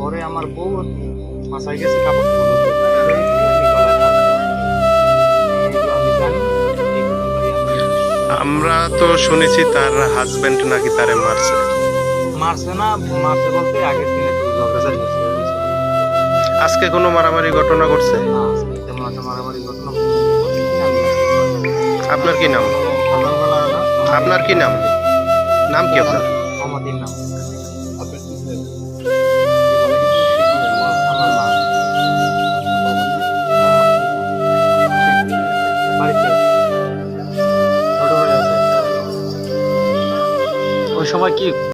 পরে আমার বউ মাথায় গেছে কাপড় আমরা তো শুনেছি তার হাজবেন্ড নাকি তারে মারছে। মারছে না, মারছে বলতে আগের দিন একটু ঝগড়াঝাড়ি হয়েছে। আজকে কোনো মারামারি ঘটনা ঘটছে? না, তেমন একটা মারামারি ঘটনা। আপনার কি নাম? সকালবেলা আপনার কি নাম? নাম কি আপনার? আমাদের নাম ওই সময় কি